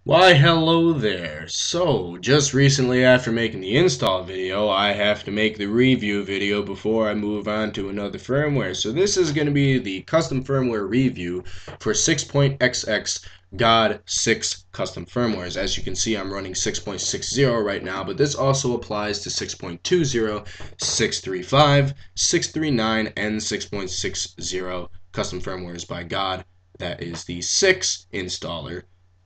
Why, hello there. So, just recently after making the install video, I have to make the review video before I move on to another firmware. So this is going to be the custom firmware review for 6.XX GOD 6 custom firmwares. As you can see, I'm running 6.60 right now, but this also applies to 6.20, 6.35, 6.39, and 6.60 custom firmwares by GOD. That is the 6 installer,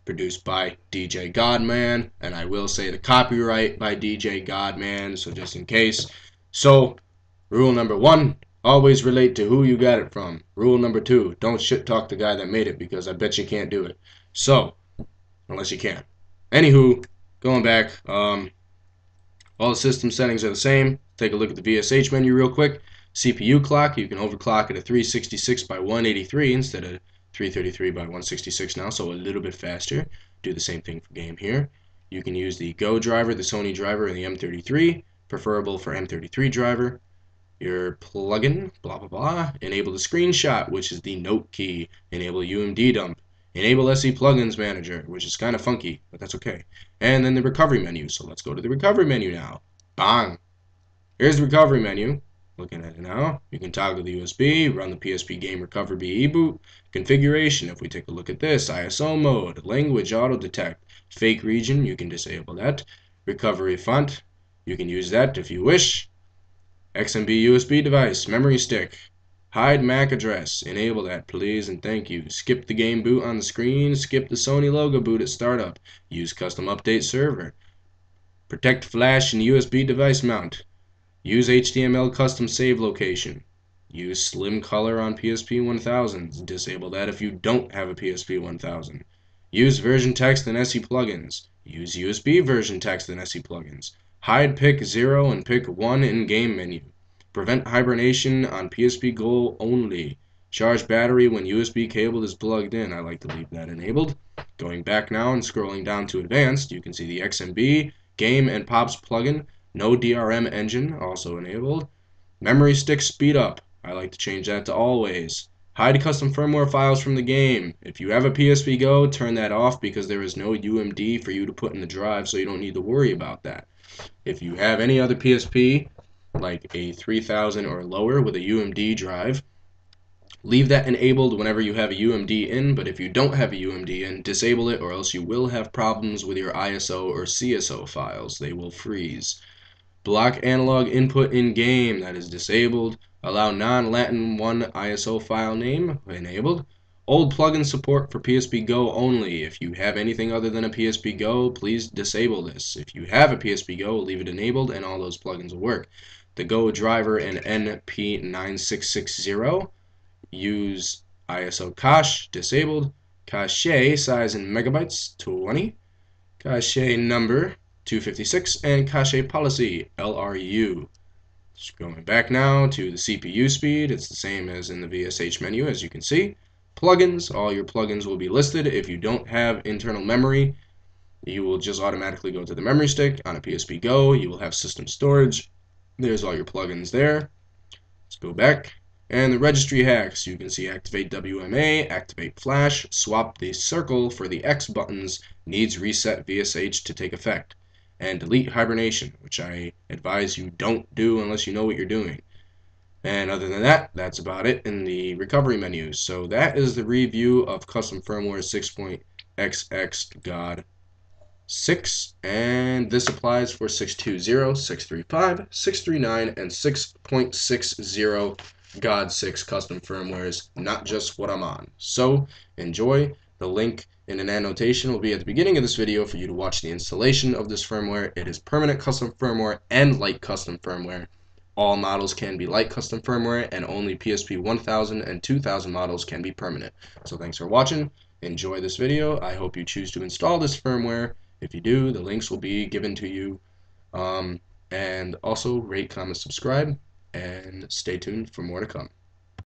produced by DJ Godman, and I will say the copyright by DJ Godman, so just in case. So, rule number 1, always relate to who you got it from. Rule number 2, don't shit talk the guy that made it, because I bet you can't do it. So, unless you can. Anywho, going back, all the system settings are the same. Take a look at the VSH menu real quick. CPU clock, you can overclock it at 366 by 183 instead of 333 by 166 now, so a little bit faster. Do the same thing for game here. You can use the Go driver, the Sony driver, and the M33, preferable for M33 driver. Your plugin, blah blah blah. Enable the screenshot, which is the note key. Enable UMD dump. Enable SE plugins manager, which is kind of funky, but that's okay. And then the recovery menu. So let's go to the recovery menu now. Bang! Here's the recovery menu. Looking at it now, you can toggle the USB, run the PSP game recovery BE boot, configuration. If we take a look at this, ISO mode, language auto detect, fake region, you can disable that, recovery font, you can use that if you wish, XMB USB device, memory stick, hide MAC address, enable that please and thank you, skip the game boot on the screen, skip the Sony logo boot at startup, use custom update server, protect flash and USB device mount. Use HTML custom save location. Use slim color on PSP 1000s. Disable that if you don't have a PSP 1000. Use version text and SE plugins. Use USB version text and SE plugins. Hide pick 0 and pick 1 in game menu. Prevent hibernation on PSP Go only. Charge battery when USB cable is plugged in. I like to leave that enabled. Going back now and scrolling down to advanced, you can see the XMB, game, and pops plugin. No DRM engine, also enabled. Memory stick speed up. I like to change that to always. Hide custom firmware files from the game. If you have a PSP Go, turn that off because there is no UMD for you to put in the drive, so you don't need to worry about that. If you have any other PSP, like a 3000 or lower with a UMD drive, leave that enabled whenever you have a UMD in, but if you don't have a UMD in, disable it or else you will have problems with your ISO or CSO files. They will freeze. Block analog input in game, that is disabled. Allow non-Latin 1 ISO file name, enabled. Old plugin support for PSP Go only. If you have anything other than a PSP Go, please disable this. If you have a PSP Go, leave it enabled and all those plugins will work. The Go driver and NP9660. Use ISO cache, disabled. Cache size in megabytes, 20. Cache number, 256, and cache policy, LRU. Just going back now to the CPU speed, it's the same as in the VSH menu, as you can see. Plugins, all your plugins will be listed. If you don't have internal memory, you will just automatically go to the memory stick. On a PSP Go, you will have system storage. There's all your plugins there. Let's go back. And the registry hacks, you can see activate WMA, activate flash, swap the circle for the X buttons, needs reset VSH to take effect, and delete hibernation, which I advise you don't do unless you know what you're doing. And other than that, that's about it in the recovery menus. So that is the review of custom firmware 6.XX GOD 6, and this applies for 6.20, 6.35, 6.39, and 6.60 GOD 6 custom firmwares, not just what I'm on. So enjoy. The link in an annotation will be at the beginning of this video for you to watch the installation of this firmware. It is permanent custom firmware and light custom firmware. All models can be light custom firmware, and only PSP 1000 and 2000 models can be permanent. So thanks for watching. Enjoy this video. I hope you choose to install this firmware. If you do, the links will be given to you. And also rate, comment, subscribe, and stay tuned for more to come.